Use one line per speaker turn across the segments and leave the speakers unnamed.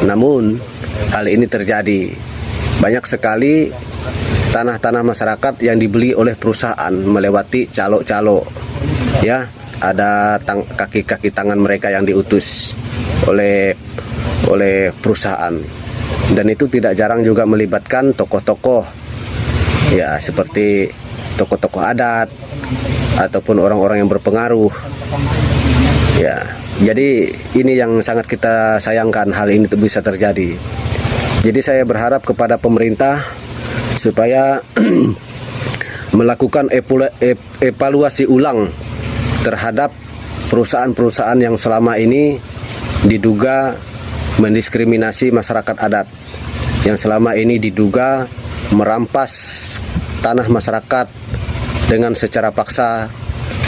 Namun hal ini terjadi. Banyak sekali tanah-tanah masyarakat yang dibeli oleh perusahaan melewati calo-calo. Ya, ada kaki-kaki tangan mereka yang diutus oleh perusahaan. Dan itu tidak jarang juga melibatkan tokoh-tokoh, ya, seperti tokoh-tokoh adat ataupun orang-orang yang berpengaruh. Ya, jadi ini yang sangat kita sayangkan, hal ini bisa terjadi. Jadi saya berharap kepada pemerintah supaya melakukan evaluasi ulang terhadap perusahaan-perusahaan yang selama ini diduga mendiskriminasi masyarakat adat, yang selama ini diduga merampas tanah masyarakat dengan secara paksa,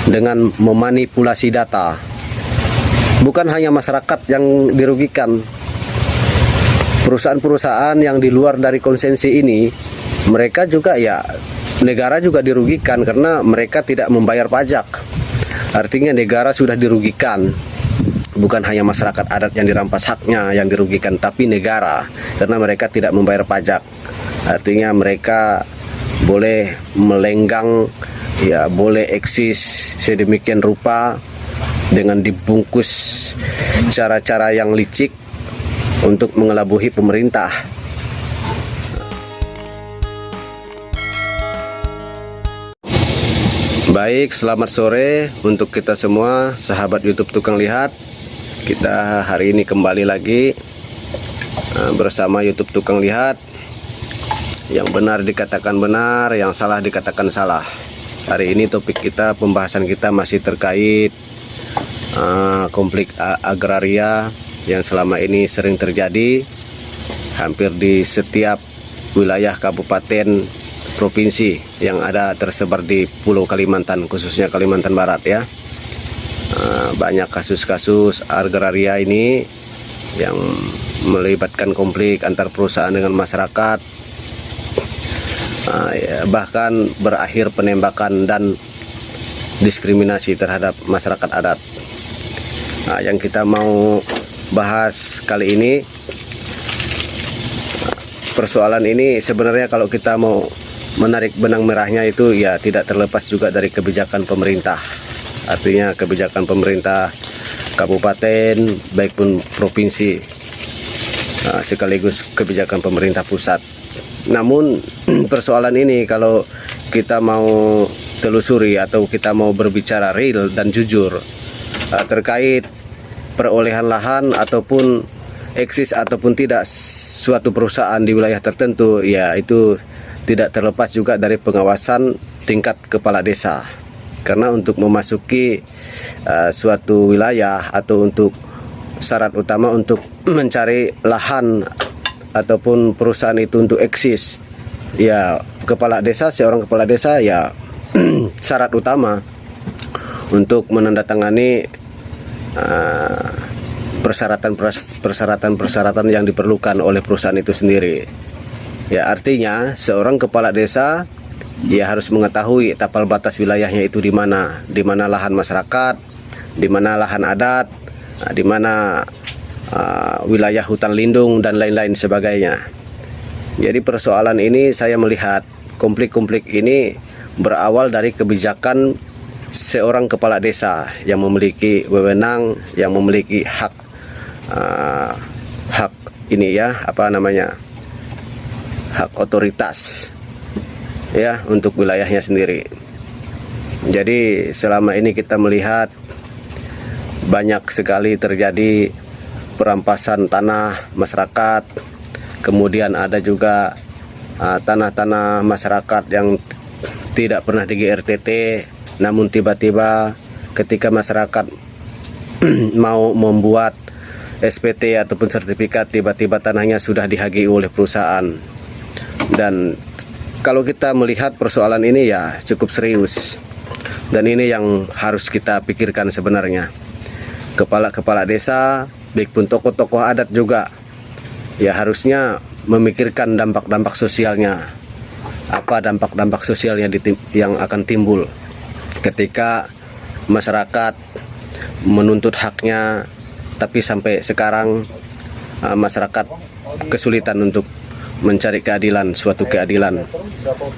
dengan memanipulasi data. Bukan hanya masyarakat yang dirugikan, perusahaan-perusahaan yang di luar dari konsensi ini, mereka juga, ya, negara juga dirugikan karena mereka tidak membayar pajak. Artinya negara sudah dirugikan. Bukan hanya masyarakat adat yang dirampas haknya yang dirugikan, tapi negara, karena mereka tidak membayar pajak. Artinya mereka boleh melenggang, ya, boleh eksis sedemikian rupa dengan dibungkus cara-cara yang licik untuk mengelabuhi pemerintah. Baik, selamat sore untuk kita semua sahabat YouTube Tukang Lihat. Kita hari ini kembali lagi bersama YouTube Tukang Lihat. Yang benar dikatakan benar, yang salah dikatakan salah. Hari ini topik kita, pembahasan kita masih terkait konflik agraria yang selama ini sering terjadi hampir di setiap wilayah kabupaten provinsi yang ada tersebar di Pulau Kalimantan, khususnya Kalimantan Barat, ya. Banyak kasus-kasus agraria ini yang melibatkan konflik antar perusahaan dengan masyarakat, bahkan berakhir penembakan dan diskriminasi terhadap masyarakat adat. Yang kita mau bahas kali ini, persoalan ini sebenarnya kalau kita mau menarik benang merahnya itu, ya, tidak terlepas juga dari kebijakan pemerintah. Artinya kebijakan pemerintah kabupaten baik pun provinsi, sekaligus kebijakan pemerintah pusat. Namun persoalan ini kalau kita mau telusuri atau kita mau berbicara real dan jujur terkait perolehan lahan ataupun eksis ataupun tidak suatu perusahaan di wilayah tertentu, ya, itu tidak terlepas juga dari pengawasan tingkat kepala desa. Karena untuk memasuki suatu wilayah atau untuk syarat utama untuk mencari lahan ataupun perusahaan itu untuk eksis, ya, kepala desa, seorang kepala desa, ya, syarat utama untuk menandatangani persyaratan yang diperlukan oleh perusahaan itu sendiri. Ya, artinya seorang kepala desa, dia harus mengetahui tapal batas wilayahnya itu di mana lahan masyarakat, di mana lahan adat, di mana wilayah hutan lindung dan lain-lain sebagainya. Jadi persoalan ini saya melihat konflik-konflik ini berawal dari kebijakan seorang kepala desa yang memiliki wewenang, yang memiliki hak ini, ya, apa namanya, hak otoritas, ya, untuk wilayahnya sendiri. Jadi selama ini kita melihat banyak sekali terjadi perampasan tanah masyarakat, kemudian ada juga tanah-tanah masyarakat yang tidak pernah di GRTT, namun tiba-tiba ketika masyarakat mau membuat SPT ataupun sertifikat, tiba-tiba tanahnya sudah dihagi oleh perusahaan. Dan kalau kita melihat persoalan ini, ya, cukup serius, dan ini yang harus kita pikirkan sebenarnya. Kepala-kepala desa, baik pun tokoh-tokoh adat juga, ya, harusnya memikirkan dampak-dampak sosialnya. Apa dampak-dampak sosial yang akan timbul ketika masyarakat menuntut haknya, tapi sampai sekarang masyarakat kesulitan untuk mencari keadilan, suatu keadilan.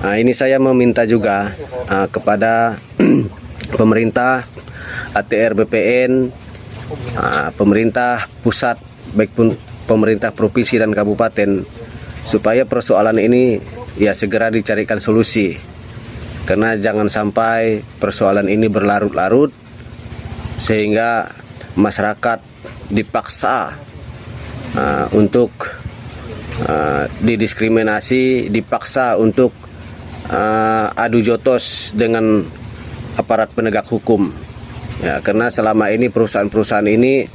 Ini saya meminta juga kepada pemerintah, ATR BPN, pemerintah pusat, baik pun pemerintah provinsi dan kabupaten, supaya persoalan ini ya segera dicarikan solusi. Karena jangan sampai persoalan ini berlarut-larut sehingga masyarakat dipaksa untuk didiskriminasi, dipaksa untuk adu jotos dengan aparat penegak hukum. Ya, karena selama ini perusahaan-perusahaan ini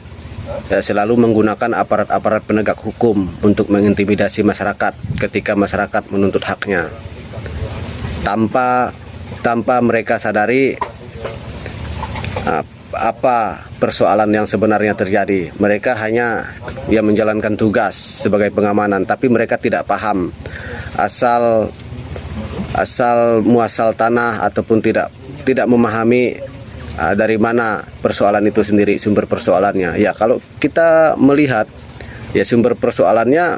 selalu menggunakan aparat-aparat penegak hukum untuk mengintimidasi masyarakat ketika masyarakat menuntut haknya, tanpa mereka sadari apa persoalan yang sebenarnya terjadi. Mereka hanya menjalankan tugas sebagai pengamanan, tapi mereka tidak paham asal muasal tanah ataupun tidak memahami dari mana persoalan itu sendiri, sumber persoalannya. Ya, kalau kita melihat ya sumber persoalannya,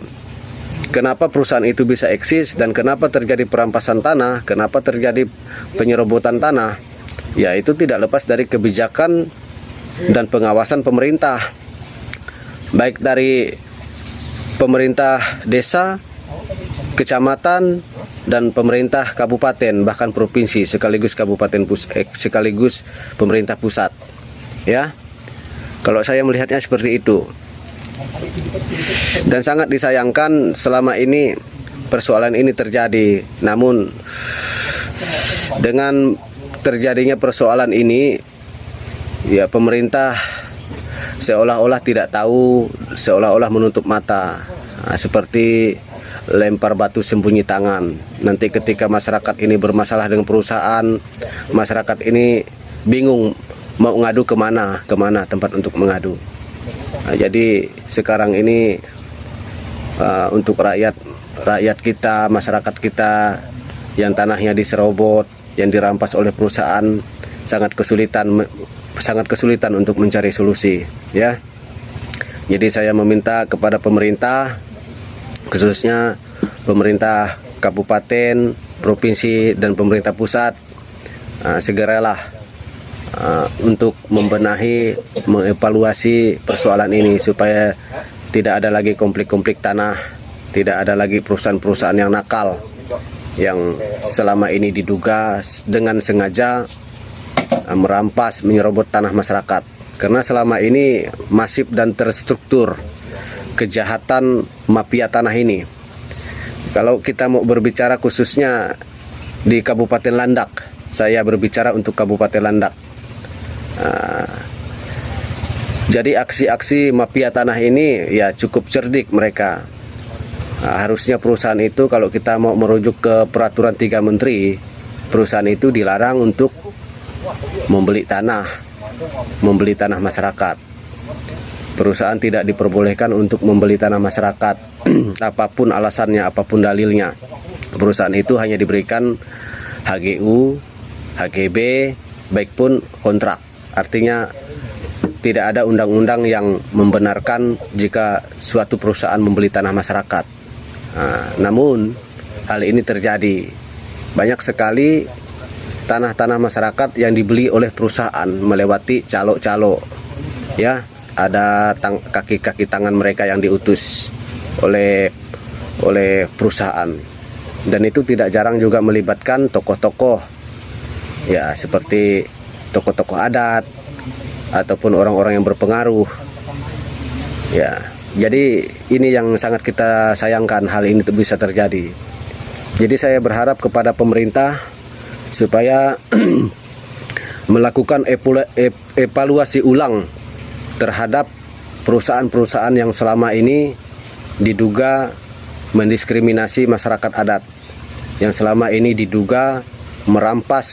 kenapa perusahaan itu bisa eksis dan kenapa terjadi perampasan tanah, kenapa terjadi penyerobotan tanah, ya itu tidak lepas dari kebijakan dan pengawasan pemerintah, baik dari pemerintah desa, kecamatan, dan pemerintah kabupaten, bahkan provinsi, sekaligus sekaligus pemerintah pusat. Ya, kalau saya melihatnya seperti itu. Dan sangat disayangkan selama ini persoalan ini terjadi. Namun dengan terjadinya persoalan ini, ya pemerintah seolah-olah tidak tahu, seolah-olah menutup mata, seperti lempar batu sembunyi tangan. Nanti ketika masyarakat ini bermasalah dengan perusahaan, masyarakat ini bingung mau ngadu kemana tempat untuk mengadu. Jadi sekarang ini untuk rakyat kita, masyarakat kita yang tanahnya diserobot, yang dirampas oleh perusahaan, sangat kesulitan untuk mencari solusi. Ya, jadi saya meminta kepada pemerintah, khususnya pemerintah kabupaten, provinsi, dan pemerintah pusat, segeralah untuk membenahi, mengevaluasi persoalan ini supaya tidak ada lagi konflik-konflik tanah, tidak ada lagi perusahaan-perusahaan yang nakal yang selama ini diduga dengan sengaja merampas, menyerobot tanah masyarakat. Karena selama ini masif dan terstruktur kejahatan mafia tanah ini. Kalau kita mau berbicara khususnya di Kabupaten Landak, saya berbicara untuk Kabupaten Landak. Jadi aksi-aksi mafia tanah ini ya cukup cerdik mereka. Harusnya perusahaan itu, kalau kita mau merujuk ke peraturan 3 menteri, perusahaan itu dilarang untuk membeli tanah masyarakat. Perusahaan tidak diperbolehkan untuk membeli tanah masyarakat, apapun alasannya, apapun dalilnya. Perusahaan itu hanya diberikan HGU, HGB, baik pun kontrak. Artinya tidak ada undang-undang yang membenarkan jika suatu perusahaan membeli tanah masyarakat. Namun hal ini terjadi. Banyak sekali tanah-tanah masyarakat yang dibeli oleh perusahaan melewati calo-calo. Ya, ada kaki-kaki tangan mereka yang diutus oleh perusahaan, dan itu tidak jarang juga melibatkan tokoh-tokoh, ya seperti tokoh-tokoh adat ataupun orang-orang yang berpengaruh. Ya, jadi ini yang sangat kita sayangkan, hal ini bisa terjadi. Jadi saya berharap kepada pemerintah supaya melakukan evaluasi ulang terhadap perusahaan-perusahaan yang selama ini diduga mendiskriminasi masyarakat adat, yang selama ini diduga merampas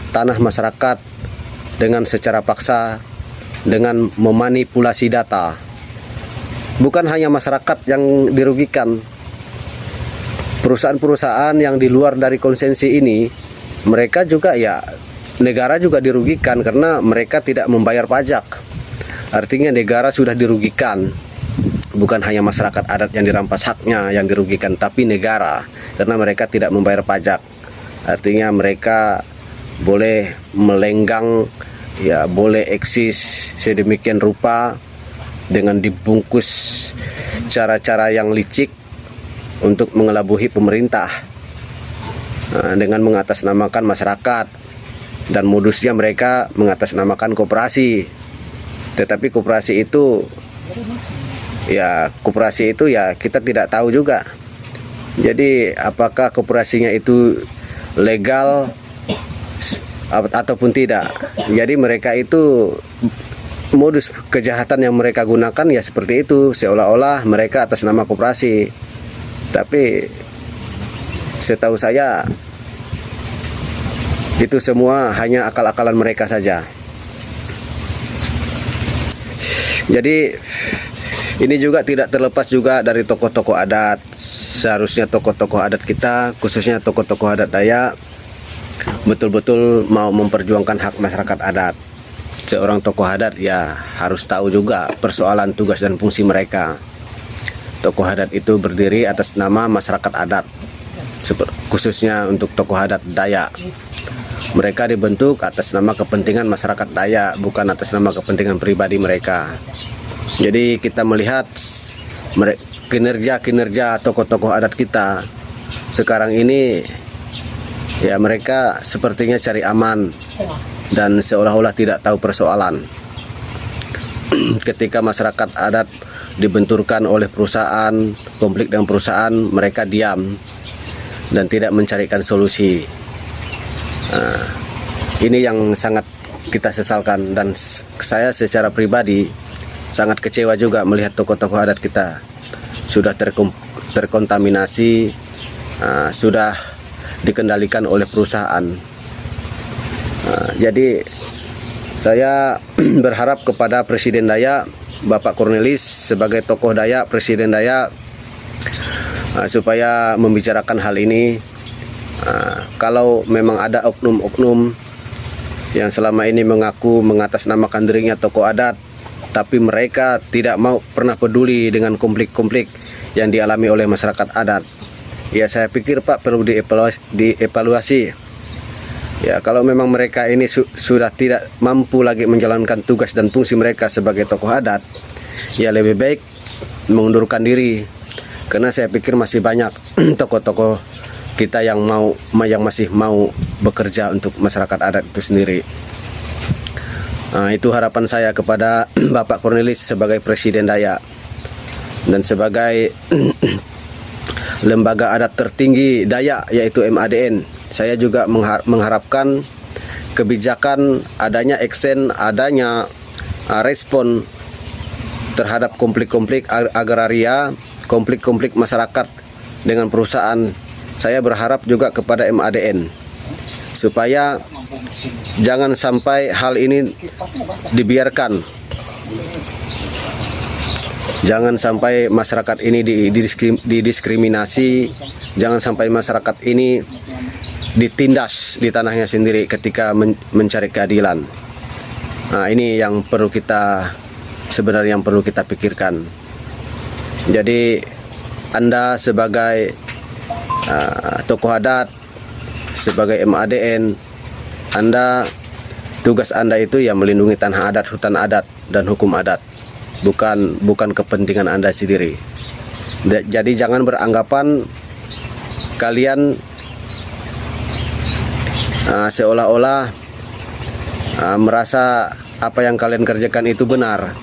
tanah masyarakat dengan secara paksa, dengan memanipulasi data. Bukan hanya masyarakat yang dirugikan, perusahaan-perusahaan yang di luar dari konsensi ini, mereka juga negara juga dirugikan karena mereka tidak membayar pajak. Artinya negara sudah dirugikan. bukan hanya masyarakat adat yang dirampas haknya yang dirugikan, tapi negara, karena mereka tidak membayar pajak. Artinya mereka boleh melenggang, ya boleh eksis sedemikian rupa dengan dibungkus cara-cara yang licik untuk mengelabuhi pemerintah, dengan mengatasnamakan masyarakat, dan modusnya mereka mengatasnamakan koperasi. Tetapi koperasi itu ya kita tidak tahu juga. Jadi apakah koperasinya itu legal ataupun tidak. Jadi mereka itu modus kejahatan yang mereka gunakan ya seperti itu, seolah-olah mereka atas nama koperasi. Tapi setahu saya itu semua hanya akal-akalan mereka saja. Jadi ini juga tidak terlepas juga dari tokoh-tokoh adat. Seharusnya tokoh-tokoh adat kita, khususnya tokoh-tokoh adat Dayak, betul-betul mau memperjuangkan hak masyarakat adat. Seorang tokoh adat ya harus tahu juga persoalan tugas dan fungsi mereka. Tokoh adat itu berdiri atas nama masyarakat adat, khususnya untuk tokoh adat Dayak. Mereka dibentuk atas nama kepentingan masyarakat Dayak, bukan atas nama kepentingan pribadi mereka. Jadi kita melihat kinerja tokoh-tokoh adat kita sekarang ini, ya mereka sepertinya cari aman dan seolah-olah tidak tahu persoalan. Ketika masyarakat adat dibenturkan oleh perusahaan, konflik dengan perusahaan, mereka diam dan tidak mencarikan solusi. Ini yang sangat kita sesalkan, dan saya secara pribadi sangat kecewa juga melihat tokoh-tokoh adat kita sudah terkontaminasi, sudah dikendalikan oleh perusahaan. Jadi saya berharap kepada Presiden Dayak, Bapak Cornelis sebagai tokoh Dayak, Presiden Dayak, supaya membicarakan hal ini. Kalau memang ada oknum-oknum yang selama ini mengaku mengatasnamakan dirinya tokoh adat, tapi mereka tidak mau pernah peduli dengan konflik-konflik yang dialami oleh masyarakat adat, ya saya pikir Pak perlu dievaluasi. Ya kalau memang mereka ini sudah tidak mampu lagi menjalankan tugas dan fungsi mereka sebagai tokoh adat, ya lebih baik mengundurkan diri, karena saya pikir masih banyak tokoh-tokoh kita yang masih mau bekerja untuk masyarakat adat itu sendiri. Itu harapan saya kepada Bapak Cornelis sebagai Presiden Dayak dan sebagai lembaga adat tertinggi Dayak, yaitu MADN. Saya juga mengharapkan kebijakan, adanya action, adanya respon terhadap konflik-konflik agraria, konflik-konflik masyarakat dengan perusahaan. Saya berharap juga kepada MADN supaya jangan sampai hal ini dibiarkan. Jangan sampai masyarakat ini didiskriminasi, jangan sampai masyarakat ini ditindas di tanahnya sendiri ketika mencari keadilan. Ini yang perlu kita pikirkan. Jadi Anda sebagai tokoh adat, sebagai MADN, tugas Anda itu ya melindungi tanah adat, hutan adat, dan hukum adat, bukan kepentingan Anda sendiri. Jadi jangan beranggapan kalian seolah-olah merasa apa yang kalian kerjakan itu benar.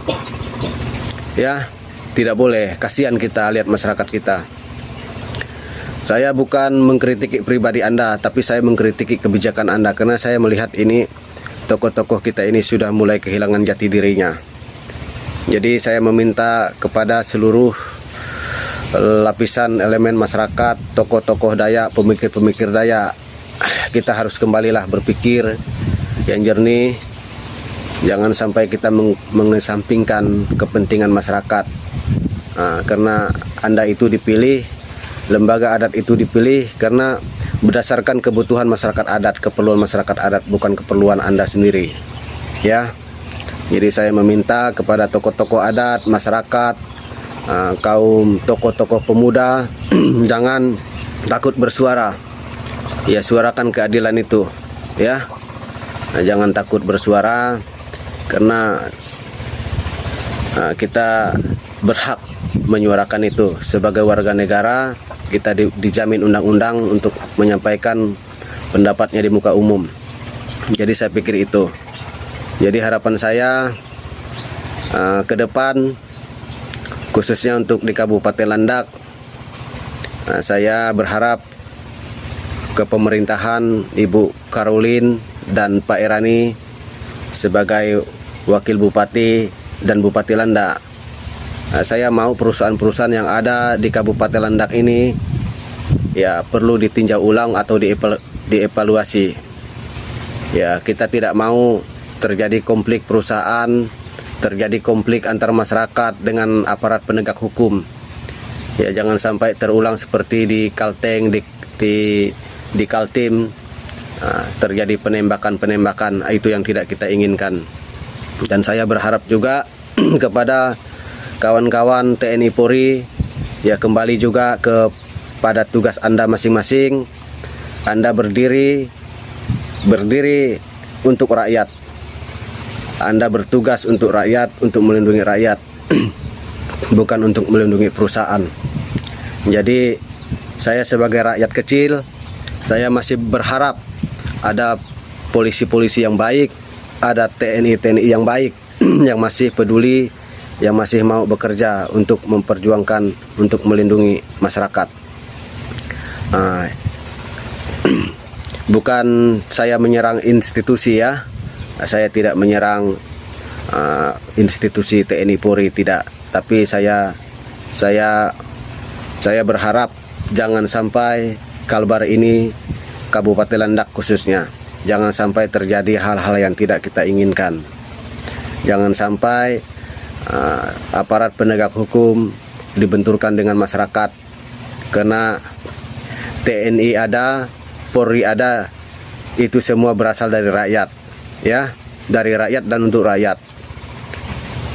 Ya, tidak boleh. Kasihan kita lihat masyarakat kita. Saya bukan mengkritiki pribadi Anda, tapi saya mengkritiki kebijakan Anda, karena saya melihat ini tokoh-tokoh kita ini sudah mulai kehilangan jati dirinya. Jadi saya meminta kepada seluruh lapisan elemen masyarakat, tokoh-tokoh Dayak, pemikir-pemikir Dayak, kita harus kembalilah berpikir yang jernih. Jangan sampai kita mengesampingkan kepentingan masyarakat, karena Anda itu dipilih, lembaga adat itu dipilih karena berdasarkan kebutuhan masyarakat adat, keperluan masyarakat adat, bukan keperluan Anda sendiri. Ya, jadi saya meminta kepada tokoh-tokoh adat, masyarakat, kaum tokoh-tokoh pemuda jangan takut bersuara. Ya, suarakan keadilan itu, ya. Jangan takut bersuara, karena kita berhak menyuarakan itu. Sebagai warga negara, kita dijamin undang-undang untuk menyampaikan pendapatnya di muka umum. Jadi saya pikir itu. Jadi harapan saya ke depan, khususnya untuk di Kabupaten Landak, saya berharap ke pemerintahan Ibu Karolin dan Pak Irani sebagai Wakil Bupati dan Bupati Landak. Saya mau perusahaan-perusahaan yang ada di Kabupaten Landak ini ya perlu ditinjau ulang atau dievaluasi. Ya, kita tidak mau terjadi konflik perusahaan, terjadi konflik antar masyarakat dengan aparat penegak hukum. Ya, jangan sampai terulang seperti di Kalteng, di Kaltim, terjadi penembakan-penembakan. Itu yang tidak kita inginkan. Dan saya berharap juga kepada kawan-kawan TNI Polri, ya kembali juga kepada tugas Anda masing-masing. Anda berdiri untuk rakyat. Anda bertugas untuk rakyat, untuk melindungi rakyat, bukan untuk melindungi perusahaan. Jadi saya sebagai rakyat kecil, saya masih berharap ada polisi-polisi yang baik, ada TNI yang baik, yang masih peduli, yang masih mau bekerja untuk memperjuangkan, untuk melindungi masyarakat. Bukan saya menyerang institusi, ya. Saya tidak menyerang institusi TNI Polri, tidak. Tapi saya berharap jangan sampai Kalbar ini, Kabupaten Landak khususnya, jangan sampai terjadi hal-hal yang tidak kita inginkan. Jangan sampai aparat penegak hukum dibenturkan dengan masyarakat, karena TNI ada, Polri ada, itu semua berasal dari rakyat, ya, dari rakyat dan untuk rakyat.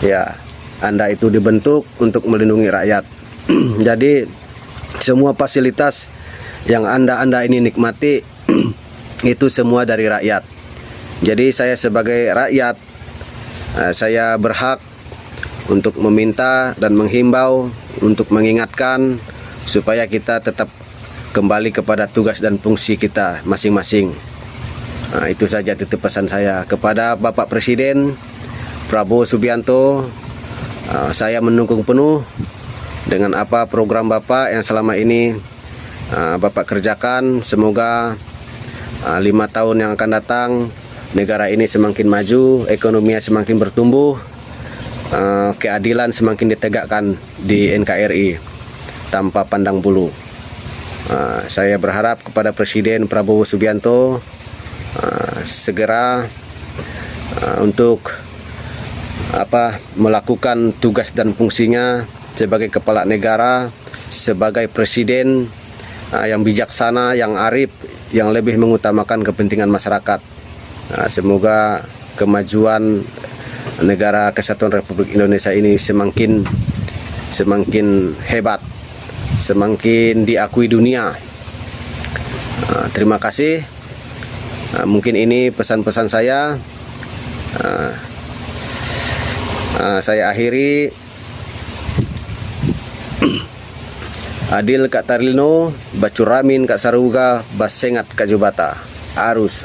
Ya, Anda itu dibentuk untuk melindungi rakyat. Jadi semua fasilitas yang Anda ini nikmati itu semua dari rakyat. Jadi saya sebagai rakyat, saya berhak untuk meminta dan menghimbau, untuk mengingatkan supaya kita tetap kembali kepada tugas dan fungsi kita masing-masing. Itu saja titip pesan saya kepada Bapak Presiden Prabowo Subianto. Saya mendukung penuh dengan apa program Bapak yang selama ini Bapak kerjakan. Semoga 5 tahun yang akan datang negara ini semakin maju, ekonominya semakin bertumbuh, keadilan semakin ditegakkan di NKRI tanpa pandang bulu. Saya berharap kepada Presiden Prabowo Subianto segera untuk melakukan tugas dan fungsinya sebagai kepala negara, sebagai presiden yang bijaksana, yang arif, yang lebih mengutamakan kepentingan masyarakat. Semoga kemajuan negara Kesatuan Republik Indonesia ini semakin hebat, semakin diakui dunia. Terima kasih. Mungkin ini pesan-pesan saya. Saya akhiri. Adil Kak Tarilno, Bacuramin Kak Saruga, Basengat Kak Jubata. Arus.